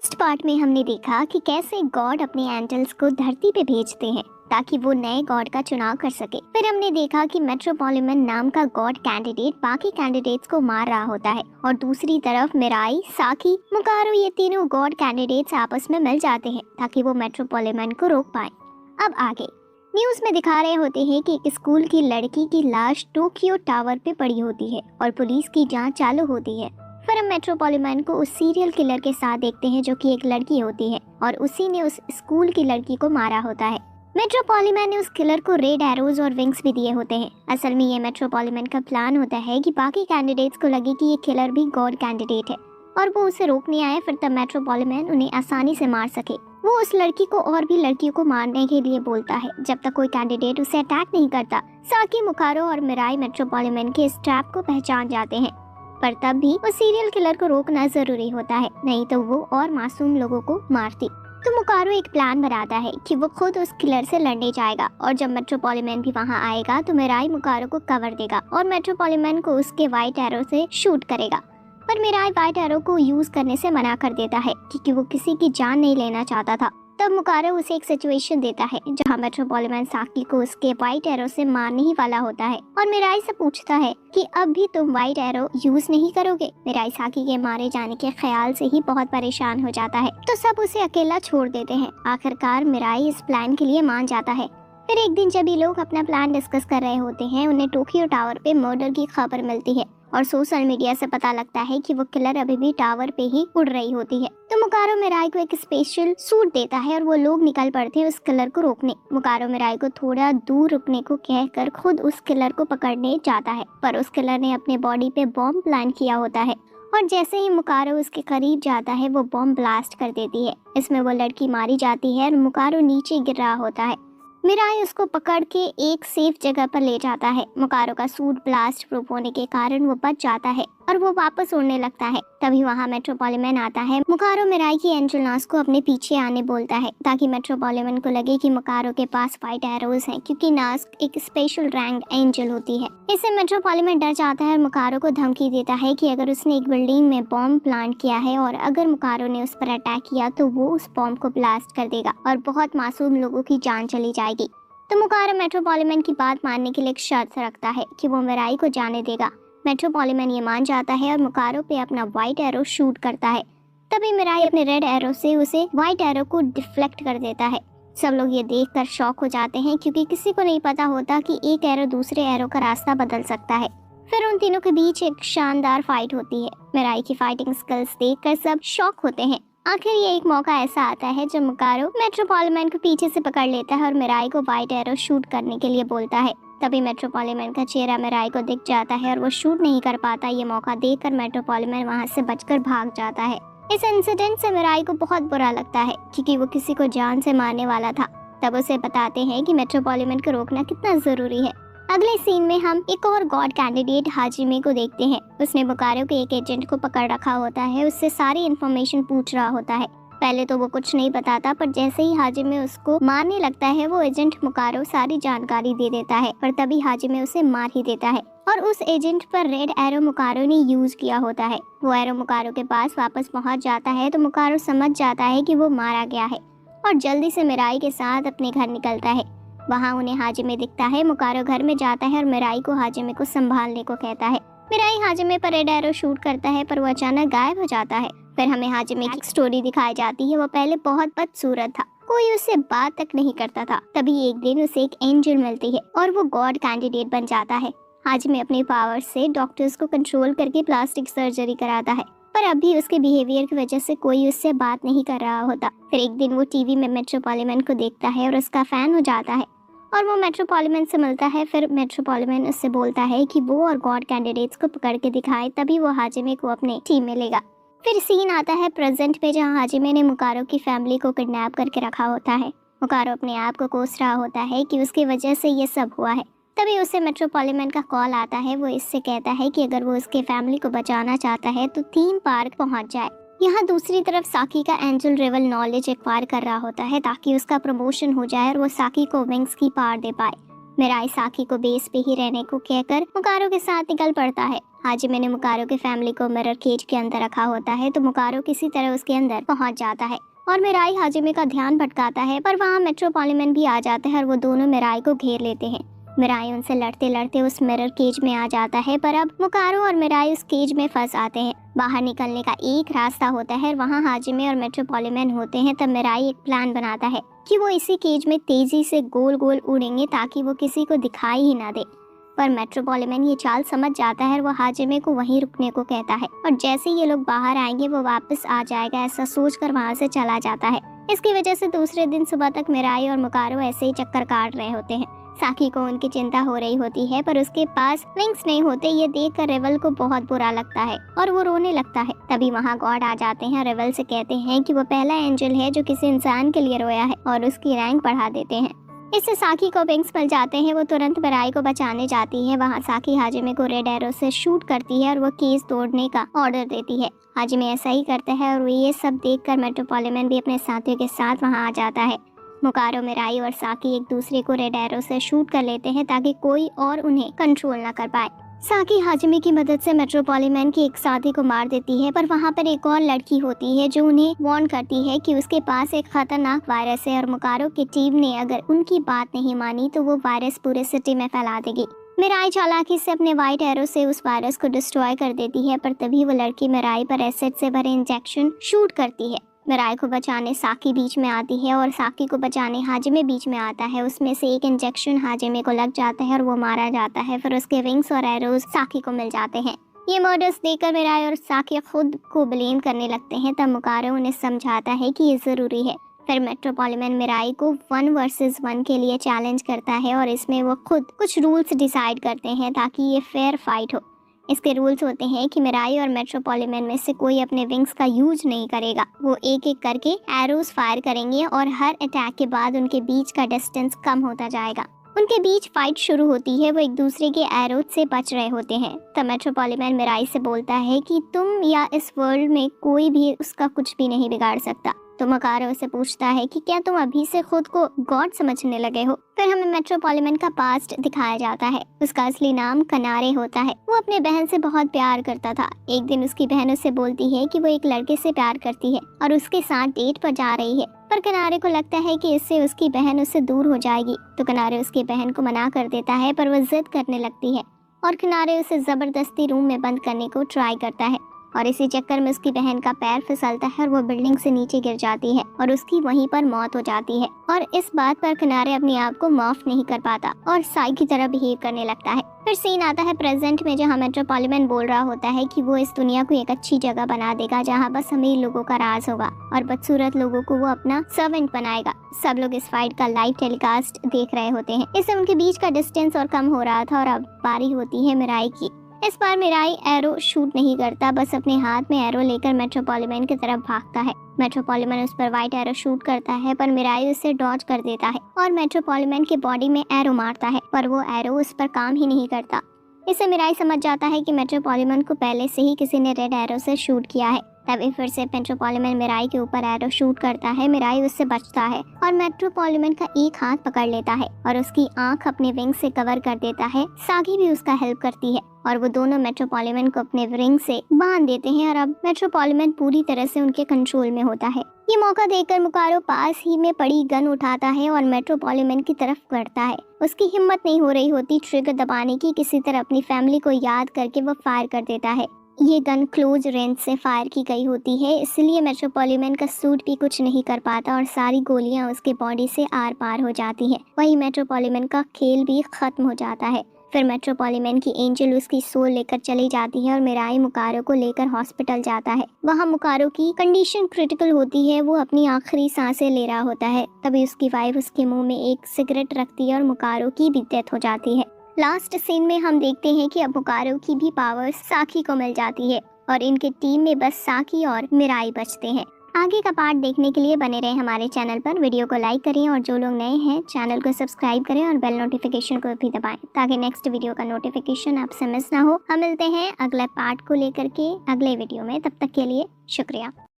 इस पार्ट में हमने देखा कि कैसे गॉड अपने एंजल्स को धरती पे भेजते हैं ताकि वो नए गॉड का चुनाव कर सके। फिर हमने देखा कि मेट्रोपॉलिमन नाम का गॉड कैंडिडेट बाकी कैंडिडेट्स को मार रहा होता है और दूसरी तरफ मिराई, साकी, मुकारो ये तीनों गॉड कैंडिडेट्स आपस में मिल जाते हैं ताकि वो मेट्रोपॉलिमन को रोक पाए। अब आगे न्यूज में दिखा रहे होते हैं कि एक स्कूल की लड़की की लाश टोक्यो टावर पे पड़ी होती है और पुलिस की जांच चालू होती है। फिर हम मेट्रोपॉलिमन को उस सीरियल किलर के साथ देखते हैं जो कि एक लड़की होती है और उसी ने उस स्कूल की लड़की को मारा होता है। मेट्रोपॉलिमन ने उस किलर को रेड एरोज और विंग्स भी दिए होते हैं। असल में ये मेट्रोपॉलिमन का प्लान होता है कि बाकी कैंडिडेट्स को लगे कि ये किलर भी गॉड कैंडिडेट है और वो उसे रोकने आए, फिर तब मेट्रोपॉलिमन उन्हें आसानी से मार सके। वो उस लड़की को और भी लड़कियों को मारने के लिए बोलता है जब तक कोई कैंडिडेट उसे अटैक नहीं करता। साकी, मुकारो और मिराई मेट्रोपॉलिमन के इस ट्रैप को पहचान जाते हैं, पर तब भी उस सीरियल किलर को रोकना जरूरी होता है, नहीं तो वो और मासूम लोगों को मारती। तो मुकारो एक प्लान बनाता है कि वो खुद उस किलर से लड़ने जाएगा और जब मेट्रोपॉलिमन भी वहां आएगा तो मिराई मुकारो को कवर देगा और मेट्रोपॉलिमन को उसके व्हाइट एरो से शूट करेगा। पर मिराई व्हाइट एरो को यूज करने से मना कर देता है क्योंकि वो किसी की जान नहीं लेना चाहता था। तब मुकारो उसे एक सिचुएशन देता है जहां मेट्रोपॉलिमन साकी को उसके व्हाइट एरो से मारने ही वाला होता है और मिराई से पूछता है कि अब भी तुम व्हाइट एरो यूज नहीं करोगे। मिराई साकी के मारे जाने के ख्याल से ही बहुत परेशान हो जाता है, तो सब उसे अकेला छोड़ देते हैं। आखिरकार मिराई इस प्लान के लिए मान जाता है। फिर एक दिन जब ये लोग अपना प्लान डिस्कस कर रहे होते हैं, उन्हें टोक्यो टावर पे मर्डर की खबर मिलती है और सोशल मीडिया से पता लगता है कि वो किलर अभी भी टावर पे ही उड़ रही होती है। तो मुकारो मिराई को एक स्पेशल सूट देता है और वो लोग निकल पड़ते हैं उस किलर को रोकने। मुकारो मिराई को थोड़ा दूर रुकने को कहकर खुद उस किलर को पकड़ने जाता है, पर उस किलर ने अपने बॉडी पे बॉम्ब प्लान किया होता है और जैसे ही मुकारो उसके करीब जाता है वो बॉम्ब ब्लास्ट कर देती है। इसमें वो लड़की मारी जाती है और मुकारो नीचे गिर रहा होता है। मिराई उसको पकड़ के एक सेफ जगह पर ले जाता है। मुकारो का सूट ब्लास्ट प्रूफ होने के कारण वो बच जाता है और वो वापस उड़ने लगता है। तभी वहाँ मेट्रोपॉलिमन आता है। मुकारो मिराई की एंजल नास को अपने पीछे आने बोलता है ताकि मेट्रोपॉलिमन को लगे कि मुकारो के पास व्हाइट एरोज हैं, क्योंकि नास एक स्पेशल रैंक एंजल होती है। इससे मेट्रोपॉलिमन डर जाता है और मुकारो को धमकी देता है कि अगर उसने एक बिल्डिंग में बॉम्ब प्लांट किया है और अगर मुकारो ने उस पर अटैक किया तो वो उस बॉम्ब को ब्लास्ट कर देगा और बहुत मासूम लोगों की जान चली जाएगी। तो मुकारो मेट्रोपॉलिमन की बात मानने के लिए एक शर्त रखता है कि वो मिराई को जाने देगा। मेट्रोपॉलिमन ये मान जाता है और मुकारो पे अपना व्हाइट एरो शूट करता है। तभी मिराई अपने रेड एरो से उसे व्हाइट एरो को डिफ्लेक्ट कर देता है। सब लोग ये देखकर शॉक हो जाते हैं क्योंकि किसी को नहीं पता होता कि एक एरो दूसरे एरो का रास्ता बदल सकता है। फिर उन तीनों के बीच एक शानदार फाइट होती है। मिराई की फाइटिंग स्किल्स देखकर सब शॉक होते हैं। आखिर ये एक मौका ऐसा आता है जब मुकारो मेट्रोपॉलिमन को पीछे से पकड़ लेता है और मिराई को व्हाइट एरो शूट करने के लिए बोलता है। तभी मेट्रोपॉलिमन का चेहरा मिराई को दिख जाता है और वो शूट नहीं कर पाता। ये मौका देखकर मेट्रोपॉलिमन वहाँ से बचकर भाग जाता है। इस इंसिडेंट से मिराई को बहुत बुरा लगता है क्योंकि वो किसी को जान से मारने वाला था। तब उसे बताते हैं कि मेट्रोपॉलिमन को रोकना कितना जरूरी है। अगले सीन में हम एक और गॉड कैंडिडेट हाजिमे को देखते हैं। उसने मुकारो के एक एजेंट को पकड़ रखा होता है, उससे सारी इन्फॉर्मेशन पूछ रहा होता है। पहले तो वो कुछ नहीं बताता, पर जैसे ही हाजिमे उसको मारने लगता है वो एजेंट मुकारो सारी जानकारी दे देता है, पर तभी हाजिमे उसे मार ही देता है और उस एजेंट पर रेड एरो मुकारो ने यूज किया होता है। वो एरो मुकारो के पास वापस पहुंच जाता है तो मुकारो समझ जाता है कि वो मारा गया है और जल्दी से मिराई के साथ अपने घर निकलता है। वहाँ उन्हें हाजिमे दिखता है। मुकारो घर में जाता है और मिराई को हाजिमे को संभालने को कहता है। मिराई हाजिमे पर रेड एरो शूट करता है पर वो अचानक गायब हो जाता है। फिर हमें हाजिमे की स्टोरी दिखाई जाती है। वो पहले बहुत बदसूरत था, कोई उससे बात तक नहीं करता था। तभी एक दिन उसे एक एंजल मिलती है और वो गॉड कैंडिडेट बन जाता है। हाजिमे अपने पावर से डॉक्टर्स को कंट्रोल करके प्लास्टिक सर्जरी कराता है, पर अभी उसके बिहेवियर की वजह से कोई उससे बात नहीं कर रहा होता। फिर एक दिन वो टीवी में मेट्रोपॉलिमन को देखता है और उसका फैन हो जाता है और वो मेट्रोपॉलिमन से मिलता है। फिर मेट्रोपॉलिमन उससे बोलता है कि वो और गॉड कैंडिडेट्स को पकड़ के दिखाए, तभी वो हाजिमे को अपने टीम में लेगा। फिर सीन आता है प्रेजेंट पे, जहाँ हाजिमे ने मुकारो की फैमिली को किडनैप करके रखा होता है। मुकारो अपने आप को कोस रहा होता है कि उसकी वजह से ये सब हुआ है। तभी उसे मेट्रोपॉलिमन का कॉल आता है। वो इससे कहता है कि अगर वो उसके फैमिली को बचाना चाहता है तो थीम पार्क पहुंच जाए। यहाँ दूसरी तरफ साकी का एंजल लेवल नॉलेज एक्वायर कर रहा होता है ताकि उसका प्रमोशन हो जाए और वो साकी को विंग्स की पावर दे पाए। मिराई साकी को बेस पे ही रहने को कहकर मुकारो के साथ निकल पड़ता है। हाजिमे ने मुकारो के फैमिली को मिरर केज के अंदर रखा होता है तो मुकारो किसी तरह उसके अंदर पहुंच जाता है और मिराई हाजिमे का ध्यान भटकाता है, पर वहाँ मेट्रोपॉलिमन भी आ जाता है और वो दोनों मिराई को घेर लेते हैं। मिराई उनसे लड़ते लड़ते उस मिरर केज में आ जाता है, पर अब मुकारो और मिराई उस केज में फंस आते हैं। बाहर निकलने का एक रास्ता होता है, वहाँ हाजिमे और मेट्रोपॉलिमन होते हैं। तब मिराई एक प्लान बनाता है कि वो इसी केज में तेजी से गोल गोल उड़ेंगे ताकि वो किसी को दिखाई ही ना दे। पर मेट्रोपॉलिमन ये चाल समझ जाता है और वो हाजिमे को वहीं रुकने को कहता है और जैसे ये लोग बाहर आएंगे वो वापस आ जाएगा, ऐसा सोचकर वहाँ से चला जाता है। इसकी वजह से दूसरे दिन सुबह तक मिराई और मुकारो ऐसे ही चक्कर काट रहे होते हैं। साकी को उनकी चिंता हो रही होती है, पर उसके पास विंग्स नहीं होते। ये देखकर रेवल को बहुत बुरा लगता है और वो रोने लगता है। तभी वहाँ गॉड आ जाते हैं, रेवल से कहते हैं कि वो पहला एंजल है जो किसी इंसान के लिए रोया है और उसकी रैंक बढ़ा देते हैं। इससे साकी को विंग्स मिल जाते हैं। वो तुरंत मिराई को बचाने जाती है। वहाँ साकी हाजिमे को रेड एरो से शूट करती है और वो केस तोड़ने का ऑर्डर देती है। हाजिमे ऐसा ही करता है और ये सब देखकर मेट्रोपॉलिमन भी अपने साथियों के साथ वहाँ आ जाता है। मुकारो, मिराई और साकी एक दूसरे को रेड एरो से शूट कर लेते हैं ताकि कोई और उन्हें कंट्रोल ना कर पाए। साकी हाजिमे की मदद से मेट्रोपॉलिमन की एक साथी को मार देती है, पर वहाँ पर एक और लड़की होती है जो उन्हें वार्न करती है कि उसके पास एक खतरनाक वायरस है और मुकारो की टीम ने अगर उनकी बात नहीं मानी तो वो वायरस पूरे सिटी में फैला देगी। मिराई चालाकी से अपने व्हाइट एरो से उस वायरस को डिस्ट्रॉय कर देती है, पर तभी वो लड़की मिराई पर एसिड से भरे इंजेक्शन शूट करती है। मिराई को बचाने साकी बीच में आती है और साकी को बचाने हाजिमे बीच में आता है। उसमें से एक इंजेक्शन हाजिमे को लग जाता है और वो मारा जाता है। फिर उसके विंग्स और एरोज साकी को मिल जाते हैं। ये मर्डर्स देखकर मिराई और साकी खुद को ब्लेम करने लगते हैं। तब मुकारो उन्हें समझाता है कि ये जरूरी है। फिर मेट्रोपॉलिमन मिराई को 1 वर्सेस 1 के लिए चैलेंज करता है और इसमें वो खुद कुछ रूल्स डिसाइड करते हैं ताकि ये फेयर फाइट हो। इसके रूल्स होते हैं कि मिराई और मेट्रोपॉलिमन में से कोई अपने विंग्स का यूज नहीं करेगा। वो एक एक करके एरोज फायर करेंगे और हर अटैक के बाद उनके बीच का डिस्टेंस कम होता जाएगा। उनके बीच फाइट शुरू होती है। वो एक दूसरे के एरोज से बच रहे होते हैं। तब मेट्रोपॉलिमन मिराई से बोलता है कि तुम या इस वर्ल्ड में कोई भी उसका कुछ भी नहीं बिगाड़ सकता। तो मुकारो से पूछता है कि क्या तुम अभी से खुद को गॉड समझने लगे हो। फिर हमें मेट्रोपॉलिमन का पास्ट दिखाया जाता है। उसका असली नाम कनारे होता है। वो अपने बहन से बहुत प्यार करता था। एक दिन उसकी बहन उससे बोलती है कि वो एक लड़के से प्यार करती है और उसके साथ डेट पर जा रही है, पर कनारे को लगता है कि इससे उसकी बहन उससे दूर हो जाएगी। तो कनारे उसकी बहन को मना कर देता है, पर वो जिद करने लगती है और किनारे उसे जबरदस्ती रूम में बंद करने को ट्राई करता है और इसी चक्कर में उसकी बहन का पैर फिसलता है और वो बिल्डिंग से नीचे गिर जाती है और उसकी वहीं पर मौत हो जाती है। और इस बात पर किनारे अपने आप को माफ नहीं कर पाता और साई की तरह बिहेव करने लगता है। फिर सीन आता है प्रेजेंट में, जहाँ मेट्रोपॉलिमन बोल रहा होता है कि वो इस दुनिया को एक अच्छी जगह बना देगा जहाँ बस अमीर लोगों का राज होगा और बदसूरत लोगों को वो अपना सर्वेंट बनाएगा। सब लोग इस फाइट का लाइव टेलीकास्ट देख रहे होते हैं। इससे उनके बीच का डिस्टेंस और कम हो रहा था और अब बारी होती है मिराई की। इस बार मिराई एरो शूट नहीं करता, बस अपने हाथ में एरो लेकर मेट्रोपॉलिमन की तरफ भागता है। मेट्रोपॉलिमन उस पर व्हाइट एरो शूट करता है, पर मिराई उसे डॉज कर देता है और मेट्रोपॉलिमन के बॉडी में एरो मारता है, पर वो एरो उस पर काम ही नहीं करता। इससे मिराई समझ जाता है कि मेट्रोपॉलिमन को पहले से ही किसी ने रेड एरो से शूट किया है। तभी फिर से मेट्रोपॉलिमन मिराई के ऊपर एरो शूट करता है। मिराई उससे बचता है और मेट्रोपॉलिमन का एक हाथ पकड़ लेता है और उसकी आंख अपने विंग से कवर कर देता है। सागी भी उसका हेल्प करती है और वो दोनों मेट्रोपॉलिमन को अपने विंग से बांध देते हैं और अब मेट्रोपॉलिमन पूरी तरह से उनके कंट्रोल में होता है। ये मौका देखकर मुकारो पास ही में पड़ी गन उठाता है और मेट्रोपॉलिमन की तरफ बढ़ता है। उसकी हिम्मत नहीं हो रही होती ट्रिगर दबाने की। किसी तरह अपनी फैमिली को याद करके वो फायर कर देता है। ये गन क्लोज रेंज से फायर की गई होती है, इसलिए मेट्रोपॉलिमन का सूट भी कुछ नहीं कर पाता और सारी गोलियां उसके बॉडी से आर पार हो जाती हैं। वहीं मेट्रोपॉलिमन का खेल भी खत्म हो जाता है। फिर मेट्रोपॉलिमन की एंजल उसकी सोल लेकर चली जाती है और मिराई मुकारो को लेकर हॉस्पिटल जाता है। वहाँ मुकारो की कंडीशन क्रिटिकल होती है। वो अपनी आखिरी सांसें ले रहा होता है। तभी उसकी वाइफ उसके मुंह में एक सिगरेट रखती है और मुकारो की भी डेथ हो जाती है। लास्ट सीन में हम देखते हैं कि अब मुकारो की भी पावर्स साकी को मिल जाती है और इनके टीम में बस साकी और मिराई बचते हैं। आगे का पार्ट देखने के लिए बने रहे हमारे चैनल पर। वीडियो को लाइक करें और जो लोग नए हैं चैनल को सब्सक्राइब करें और बेल नोटिफिकेशन को भी दबाएं ताकि नेक्स्ट वीडियो का नोटिफिकेशन आपसे मिस ना हो। हम मिलते हैं अगले पार्ट को लेकर के अगले वीडियो में। तब तक के लिए शुक्रिया।